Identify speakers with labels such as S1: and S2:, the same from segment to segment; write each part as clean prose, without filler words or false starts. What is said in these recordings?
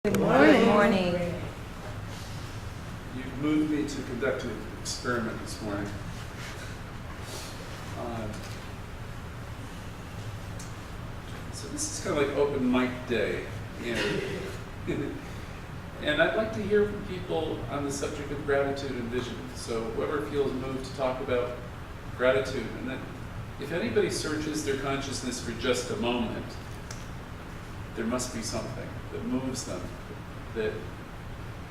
S1: Good morning.
S2: Good morning.
S3: You've moved me to conduct an experiment this morning. So this is kind of like open mic day, and I'd like to hear from people on the subject of gratitude and vision. So whoever feels moved to talk about gratitude, and then if anybody searches their consciousness for just a moment, there must be something that moves them, that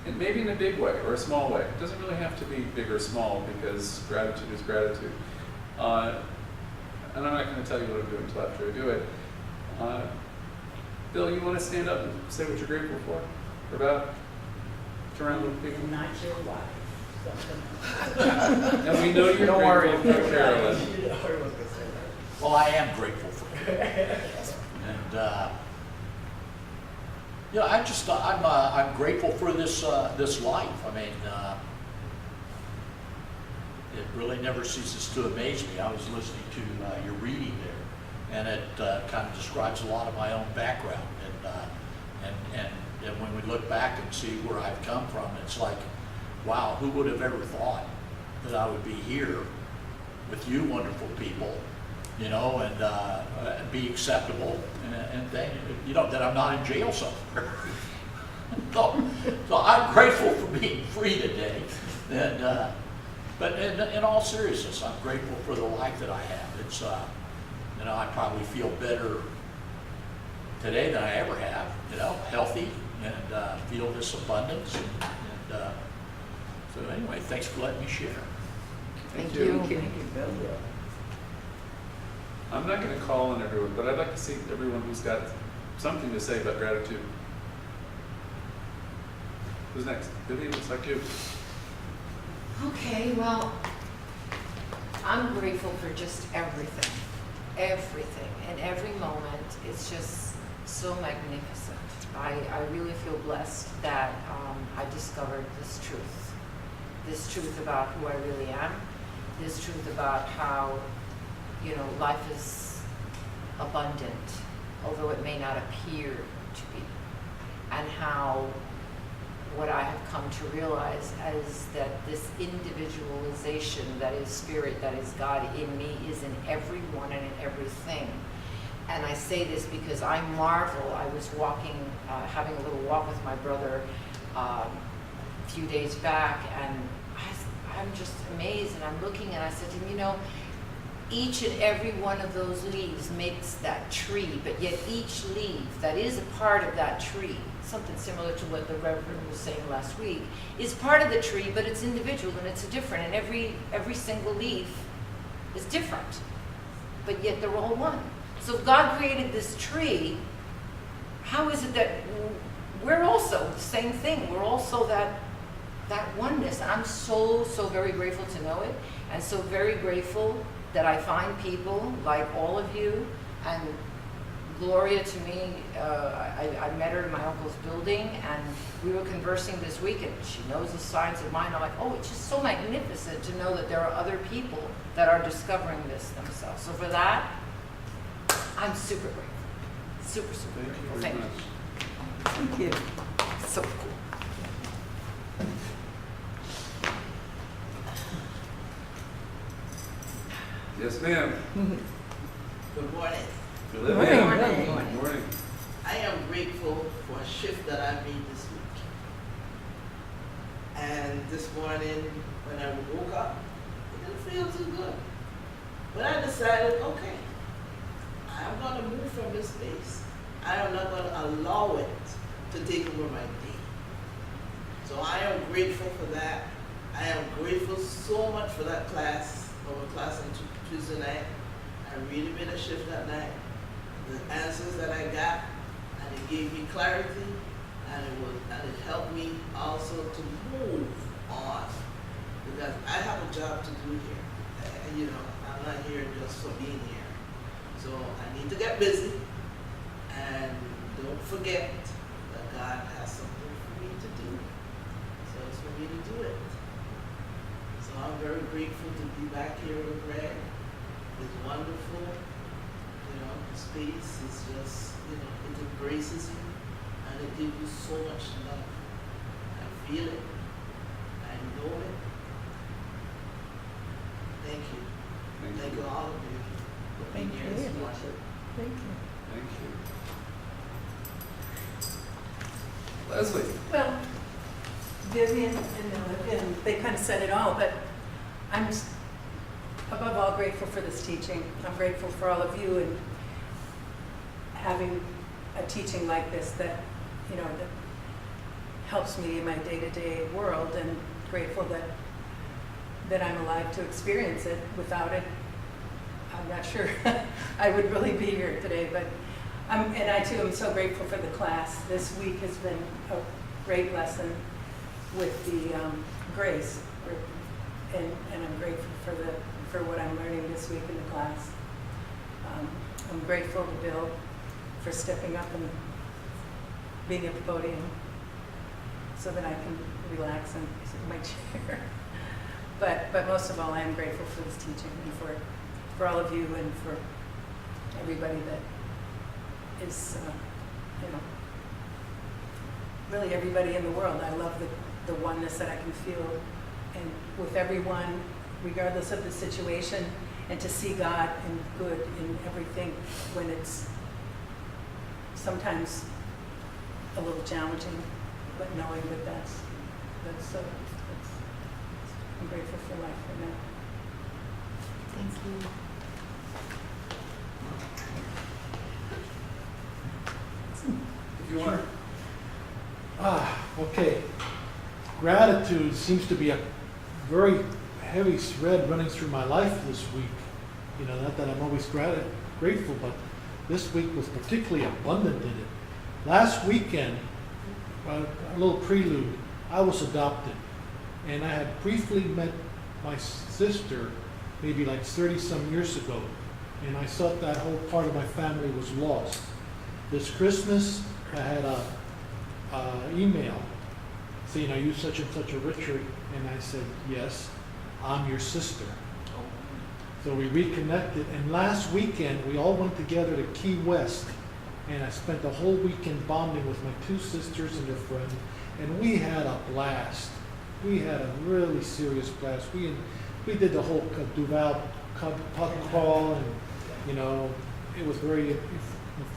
S3: and maybe in a big way or a small way. It doesn't really have to be big or small, because gratitude is gratitude. And I'm not going to tell you what I'm doing until after I do it. Bill, you want to stand up and say what you're grateful for? Or about? Turn around with people.
S4: Not your wife.
S3: And we know you're grateful for Carolyn.
S5: Well, I am grateful for you. And I'm grateful for this life. I mean, it really never ceases to amaze me. I was listening to your reading there, and it kind of describes a lot of my own background. And when we look back and see where I've come from, it's like, wow, who would have ever thought that I would be here with you wonderful people, you know, and be acceptable, and then, you know, that I'm not in jail somewhere. So I'm grateful for being free today. And but in all seriousness, I'm grateful for the life that I have. It's you know, I probably feel better today than I ever have. You know, healthy, and feel this abundance. And so anyway, thanks for letting me share.
S3: Thank
S2: you.
S3: you. I'm not going to call on everyone, but I'd like to see everyone who's got something to say about gratitude. Who's next? Vivian, looks like you.
S1: Okay, well, I'm grateful for just everything, and every moment. It's just so magnificent. I really feel blessed that I discovered this truth about who I really am, this truth about how, you know, life is abundant, although it may not appear to be, and how what I have come to realize is that this individualization that is spirit, that is God in me, is in everyone and in everything. And I say this because I marvel. I was walking, having a little walk with my brother a few days back, and I'm just amazed, and I'm looking, and I said to him, you know, each and every one of those leaves makes that tree, but yet each leaf that is a part of that tree, something similar to what the Reverend was saying last week, is part of the tree, but it's individual and it's different, and every single leaf is different, but yet they're all one. So if God created this tree, how is it that we're also the same thing? We're also that oneness. And I'm so very grateful to know it, and so very grateful that I find people like all of you. And Gloria, to me, I met her in my uncle's building, and we were conversing this week, and she knows the signs of mine. I'm like, oh, it's just so magnificent to know that there are other people that are discovering this themselves. So for that, I'm super grateful. Super grateful.
S3: Thank you very
S1: Thank you.
S3: much.
S1: Thank you. So cool.
S3: Yes, ma'am.
S4: Good morning.
S3: Good
S1: morning.
S3: Good morning.
S4: I am grateful for a shift that I made this week. And this morning, when I woke up, it didn't feel too good. But I decided, okay, I'm going to move from this space. I am not going to allow it to take over my day. So I am grateful for that. I am grateful so much for that class, our class on Tuesday night. I really made a shift that night. The answers that I got, and it gave me clarity, and it helped me also to move on, because I have a job to do here. You know, I'm not here just for being here. So I need to get busy, and don't forget that God has something for me to do. So it's for me to do it. So I'm very grateful to be back here with Greg. It's wonderful. You know, the space is just, you know, it embraces you, and they give you so much love. I feel it. I know it. Thank you. Thank you all of you for being here this morning.
S2: Thank you.
S3: Thank you. Leslie?
S2: Well, Vivian and they kind of said it all, but I'm above all grateful for this teaching. I'm grateful for all of you and having a teaching like this that, you know, that helps me in my day-to-day world, and grateful that I'm alive to experience it. Without it, I'm not sure I would really be here today, but and I too am so grateful for the class. This week has been a great lesson with the grace, and I'm grateful for what I'm learning this week in the class. I'm grateful to Bill for stepping up and being at the podium so that I can relax and sit in my chair. But most of all, I am grateful for this teaching and for all of you and for everybody that is, you know, really everybody in the world. I love the oneness that I can feel and with everyone, regardless of the situation, and to see God and good in everything when it's sometimes a little challenging, but knowing that that's I'm grateful for life right now.
S1: Thank you.
S3: If you want.
S6: Okay. Gratitude seems to be a very heavy thread running through my life this week. You know, not that I'm always grateful, but this week was particularly abundant in it. Last weekend, a little prelude, I was adopted. And I had briefly met my sister maybe like 30-some years ago. And I thought that whole part of my family was lost. This Christmas, I had a email saying, "Are you such and such a Richard?" And I said, "Yes, I'm your sister." So we reconnected, and last weekend we all went together to Key West, and I spent the whole weekend bonding with my two sisters and their friend, and we had a blast. We had a really serious blast. We did the whole Duval puck crawl, and you know, it was very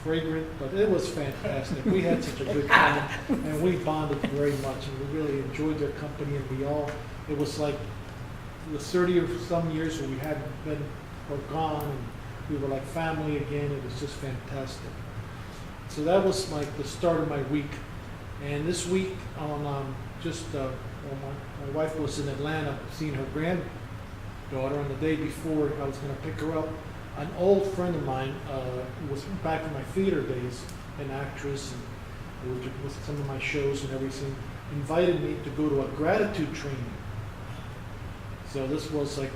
S6: fragrant, but it was fantastic. We had such a good time, and we bonded very much, and we really enjoyed their company, and it was like the 30 or some years where we hadn't been or gone, and we were like family again. It was just fantastic. So that was like the start of my week. And this week, on my wife was in Atlanta seeing her granddaughter, and the day before I was going to pick her up. An old friend of mine who was back in my theater days, an actress, and who was with some of my shows and everything, invited me to go to a gratitude training. So this was like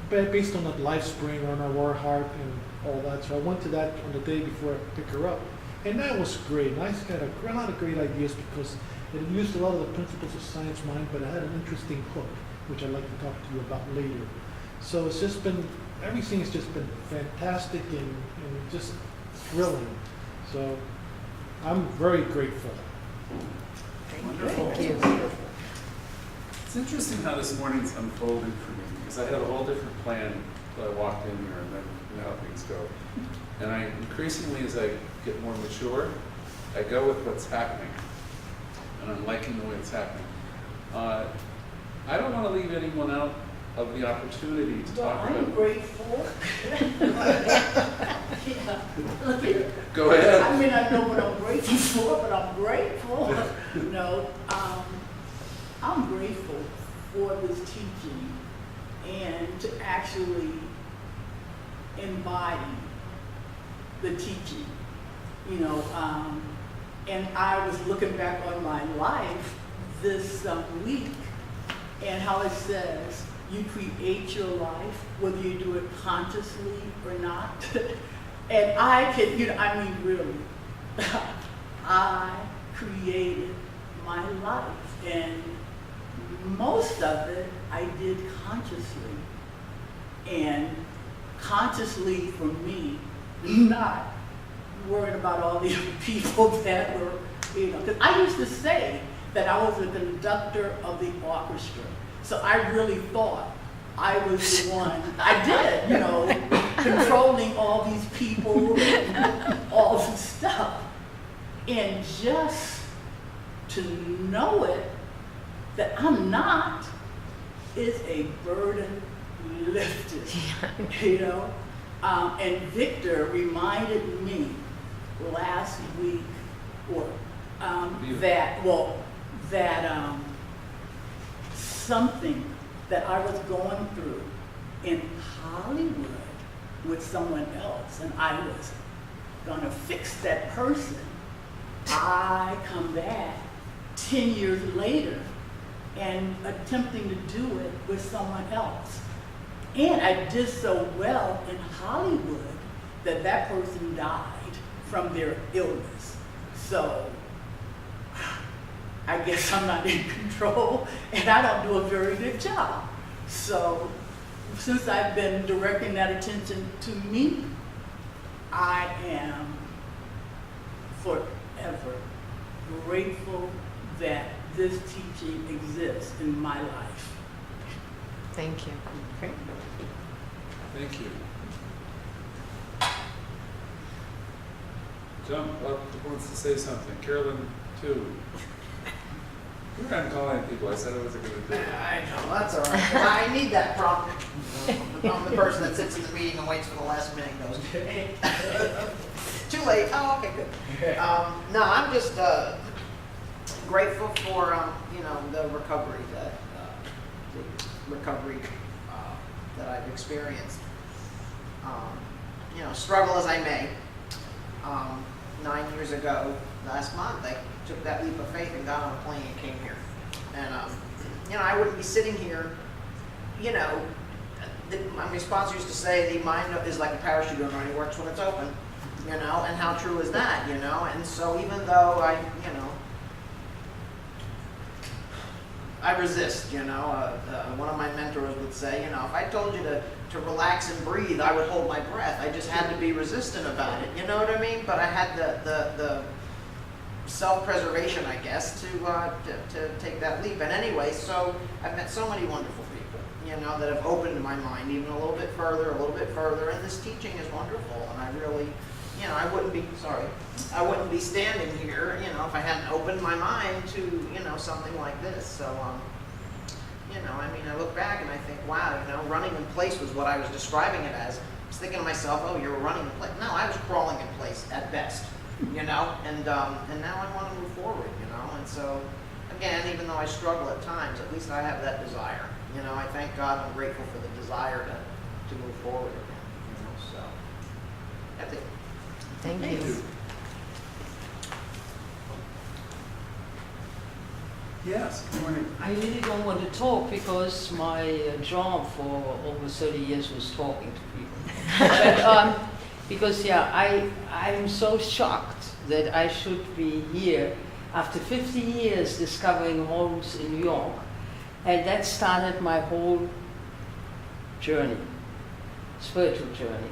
S6: based on that Life Spring on our War Heart and all that. So I went to that on the day before I picked her up. And that was great. And I got a lot of great ideas because it used a lot of the principles of Science Mind, but it had an interesting hook, which I'd like to talk to you about later. So it's just been, everything has just been fantastic and just thrilling. So I'm very grateful.
S3: Wonderful.
S1: Thank you.
S3: It's interesting how this morning's unfolded for me, because I had a whole different plan until I walked in here, and then you know how things go. And I increasingly, as I get more mature, I go with what's happening, and I'm liking the way it's happening. I don't want to leave anyone out of the opportunity to talk
S4: I'm
S3: about.
S4: grateful. Yeah. Look here.
S3: Go ahead.
S4: I mean, I know what I'm grateful for, but I'm grateful. No, I'm grateful for this teaching and to actually embody the teaching, you know, and I was looking back on my life this week and how it says you create your life, whether you do it consciously or not. And I can, you know, I mean, really, I created my life, and most of it I did consciously. And consciously for me, not
S7: worrying about all the other people that were, you know, because I used to say that I was the conductor of the orchestra. So I really thought I was the one, I did, you know, controlling all these people and all this stuff. And just to know it, that I'm not, is a burden lifted, you know? And Victor reminded me last week, or that something that I was going through in Hollywood with someone else, and I was gonna fix that person. I come back 10 years later and attempting to do it with someone else. And I did so well in Hollywood that that person died from their illness. So I guess I'm not in control and I don't do a very good job. So since I've been directing that attention to me, I am forever grateful that this teaching exists in my life.
S1: Thank you.
S7: Okay?
S3: Thank you. John wants to say something. Carolyn, too. We were on calling people. I said I wasn't going to do it.
S8: I know, that's all right. Well, I need that prompt. I'm the person that sits in the meeting and waits for the last minute and goes, too late. Oh, okay, good. No, I'm just grateful for, you know, the recovery that I've experienced. You know, struggle as I may. 9 years ago, last month, I took that leap of faith and got on a plane and came here. And, you know, I wouldn't be sitting here, you know, my sponsor used to say the mind is like a parachute and only works when it's open, you know, and how true is that, you know? And so even though I resist, you know, one of my mentors would say, you know, if I told you to relax and breathe, I would hold my breath. I just had to be resistant about it, you know what I mean? But I had the self-preservation, I guess, to take that leap. And anyway, so I've met so many wonderful people, you know, that have opened my mind even a little bit further, and this teaching is wonderful. And I really, you know, I wouldn't be standing here, you know, if I hadn't opened my mind to, you know, something like this. So, you know, I mean, I look back and I think, wow, you know, running in place was what I was describing it as. I was thinking to myself, oh, you're running in place. No, I was crawling in place at best, you know, and now I want to move forward, you know. And so, again, even though I struggle at times, at least I have that desire. You know, I thank God, I'm grateful for the desire to move forward again, you know, so that's it.
S1: Thank you.
S3: Yes, good morning.
S9: I really don't want to talk because my job for over 30 years was talking to people. But, because, yeah, I'm so shocked that I should be here after 50 years discovering homes in New York. And that started my whole journey, spiritual journey.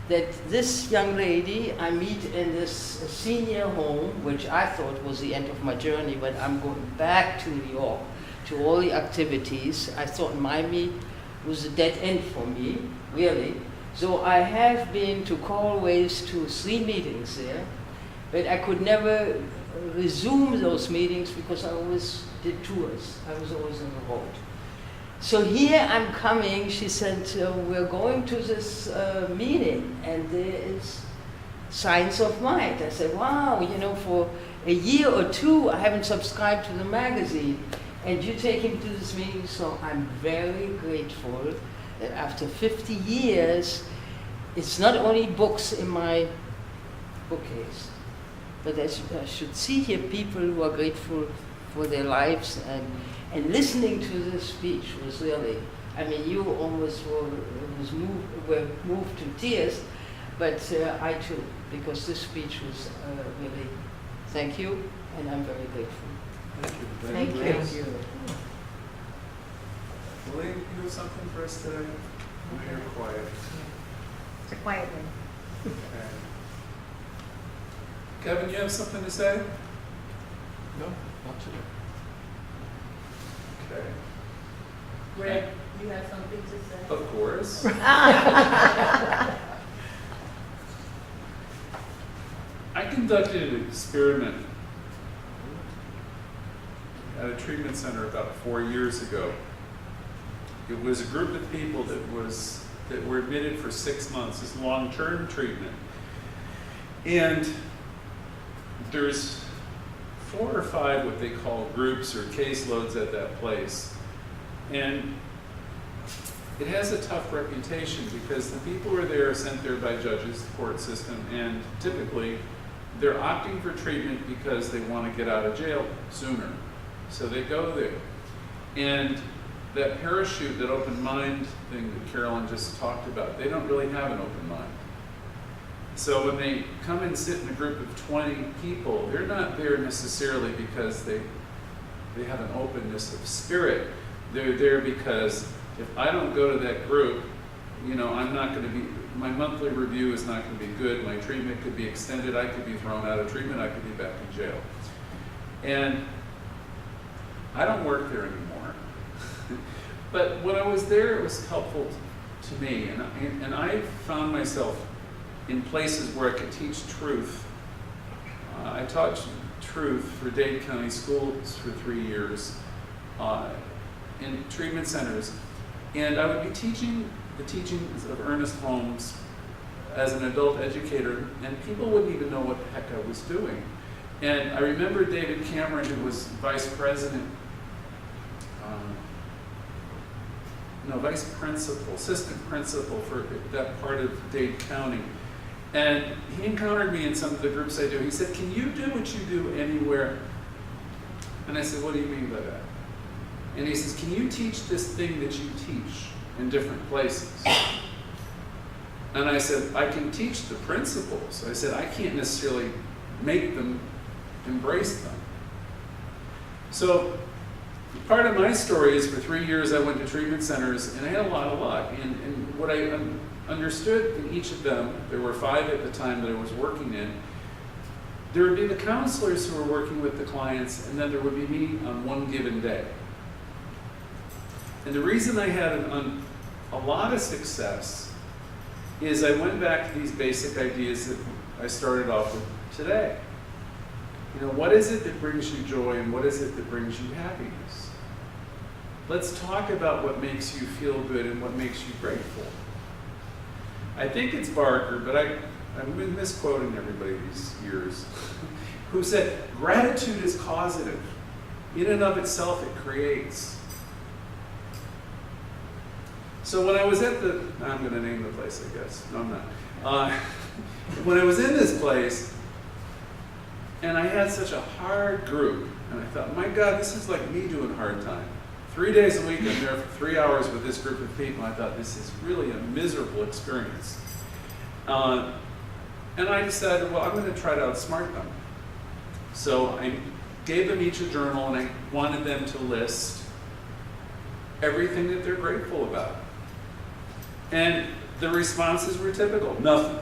S9: That this young lady I meet in this senior home, which I thought was the end of my journey, but I'm going back to New York to all the activities. I thought Miami was a dead end for me, really. So I have been to Callways to 3 meetings there, but I could never resume those meetings because I always did tours. I was always on the road. So here I'm coming, she said, we're going to this meeting and there is Signs of Might. I said, wow, you know, for a year or 2 I haven't subscribed to the magazine and you take him to this meeting. So I'm very grateful that after 50 years, it's not only books in my bookcase, but I should see here people who are grateful for their lives, and listening to this speech was really, I mean, you almost were moved to tears, but I too, because this speech was really, thank you, and I'm very grateful.
S3: Thank you.
S1: Thank you.
S3: Willie, you have something for us today? I know you're quiet.
S10: It's a quiet one.
S3: Okay. Kevin, you have something to say?
S6: No, not today.
S3: Okay.
S7: Greg, you have something to say?
S3: Of course. I conducted an experiment at a treatment center about 4 years ago. It was a group of people that were admitted for 6 months. It's long-term treatment. And there's 4 or 5 what they call groups or caseloads at that place. And it has a tough reputation because the people who are there are sent there by judges, the court system, and typically they're opting for treatment because they want to get out of jail sooner. So they go there. And that parachute, that open mind thing that Carolyn just talked about, they don't really have an open mind. So when they come and sit in a group of 20 people, they're not there necessarily because they have an openness of spirit. They're there because if I don't go to that group, you know, I'm not going to be, my monthly review is not going to be good, my treatment could be extended, I could be thrown out of treatment, I could be back in jail. And I don't work there anymore. But when I was there, it was helpful to me, and I found myself in places where I could teach truth. I taught truth for Dade County Schools for 3 years in treatment centers, and I would be teaching the teachings of Ernest Holmes as an adult educator, and people wouldn't even know what the heck I was doing. And I remember David Cameron, who was vice principal, assistant principal for that part of Dade County. And he encountered me in some of the groups I do. He said, "Can you do what you do anywhere?" And I said, "What do you mean by that?" And he says, "Can you teach this thing that you teach in different places?" And I said, "I can teach the principles." I said, "I can't necessarily make them embrace them." So part of my story is for 3 years I went to treatment centers and I had a lot of luck. And what I understood in each of them, there were 5 at the time that I was working in, there would be the counselors who were working with the clients, and then there would be me on one given day. And the reason I had a lot of success is I went back to these basic ideas that I started off with today. You know, what is it that brings you joy and what is it that brings you happiness? Let's talk about what makes you feel good and what makes you grateful. I think it's Barker, but I've been misquoting everybody these years, who said, gratitude is causative. In and of itself, it creates. So when I was at I'm going to name the place, I guess. No, I'm not. When I was in this place, and I had such a hard group, and I thought, my God, this is like me doing hard time. 3 days a week, I'm there for 3 hours with this group of people. I thought, this is really a miserable experience. And I decided, well, I'm going to try to outsmart them. So I gave them each a journal, and I wanted them to list everything that they're grateful about. And the responses were typical. Nothing.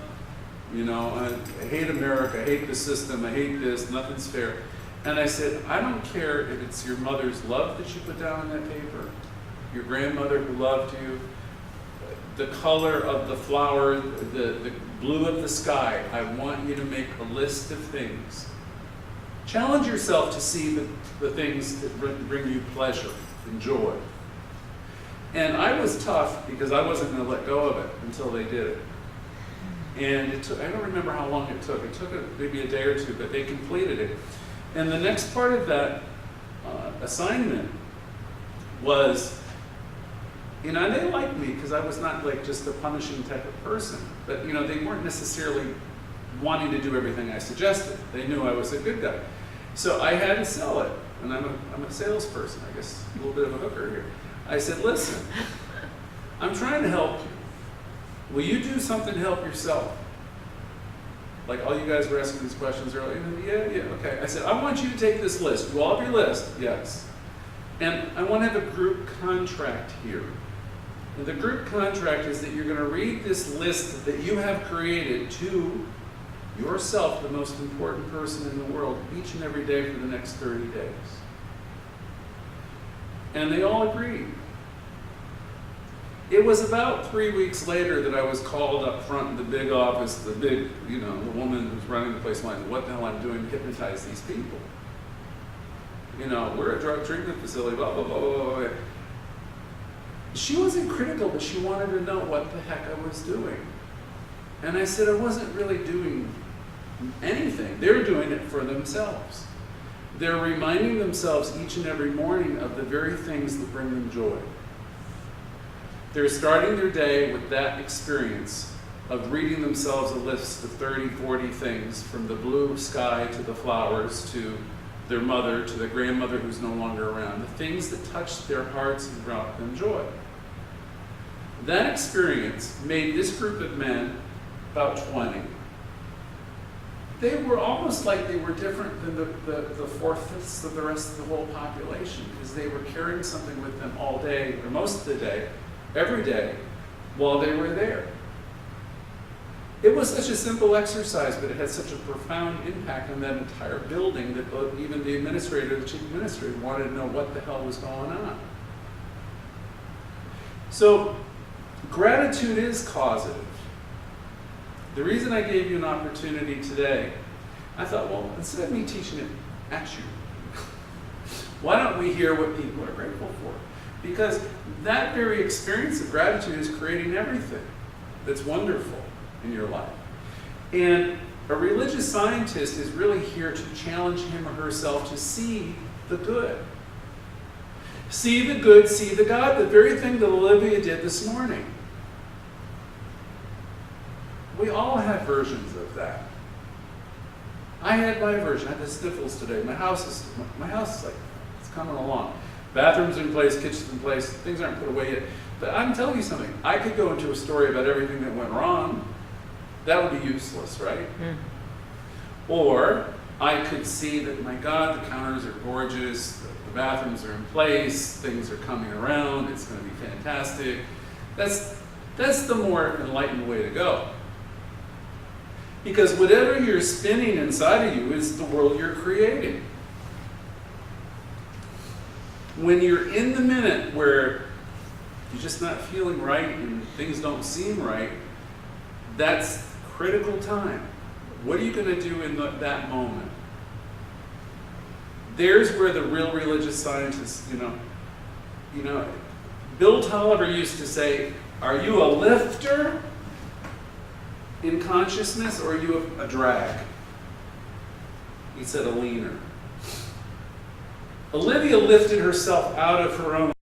S3: You know, I hate America, I hate the system, I hate this, nothing's fair. And I said, I don't care if it's your mother's love that you put down on that paper, your grandmother who loved you, the color of the flower, the blue of the sky. I want you to make a list of things. Challenge yourself to see the things that bring you pleasure and joy. And I was tough because I wasn't going to let go of it until they did it. And it took, I don't remember how long it took. It took maybe a day or two, but they completed it. And the next part of that assignment was, you know, they liked me because I was not like just a punishing type of person. But, you know, they weren't necessarily wanting to do everything I suggested. They knew I was a good guy. So I had to sell it. And I'm a salesperson, I guess, a little bit of a hooker here. I said, listen, I'm trying to help you. Will you do something to help yourself? Like all you guys were asking these questions earlier. Yeah, okay. I said, I want you to take this list. Do all of your list? Yes. And I want to have a group contract here. And the group contract is that you're going to read this list that you have created to yourself the most important person in the world each and every day for the next 30 days. And they all agreed. It was about 3 weeks later that I was called up front in the big office, the big, the woman who's running the place wanted, what the hell I'm doing to hypnotize these people. We're a drug treatment facility, blah, blah, blah, blah, blah. She wasn't critical, but she wanted to know what the heck I was doing. And I said I wasn't really doing anything. They're doing it for themselves. They're reminding themselves each and every morning of the very things that bring them joy. They're starting their day with that experience of reading themselves a list of 30, 40 things, from the blue sky to the flowers to their mother to the grandmother who's no longer around, the things that touched their hearts and brought them joy. That experience made this group of men, about 20, they were almost like they were different than the four-fifths of the rest of the whole population, because they were carrying something with them all day, or most of the day, every day, while they were there. It was such a simple exercise, but it had such a profound impact on that entire building that even the administrator, the chief administrator, wanted to know what the hell was going on. So, gratitude is causative. The reason I gave you an opportunity today, I thought, well, instead of me teaching it at you, why don't we hear what people are grateful for? Because that very experience of gratitude is creating everything that's wonderful in your life. And a religious scientist is really here to challenge him or herself to see the good. See the good, see the God, the very thing that Olivia did this morning. We all have versions of that. I had my version. I had the sniffles today. My house is like, it's coming along. Bathrooms in place, kitchen's in place, things aren't put away yet. But I'm telling you something, I could go into a story about everything that went wrong. That would be useless, right? Or I could see that, my God, the counters are gorgeous, the bathrooms are in place, things are coming around, it's going to be fantastic. That's the more enlightened way to go. Because whatever you're spinning inside of you is the world you're creating. When you're in the minute where you're just not feeling right and things don't seem right, that's critical time. What are you going to do in that moment? There's where the real religious scientists, Bill Tolliver used to say, are you a lifter in consciousness, or are you a drag? He said a leaner. Olivia lifted herself out of her own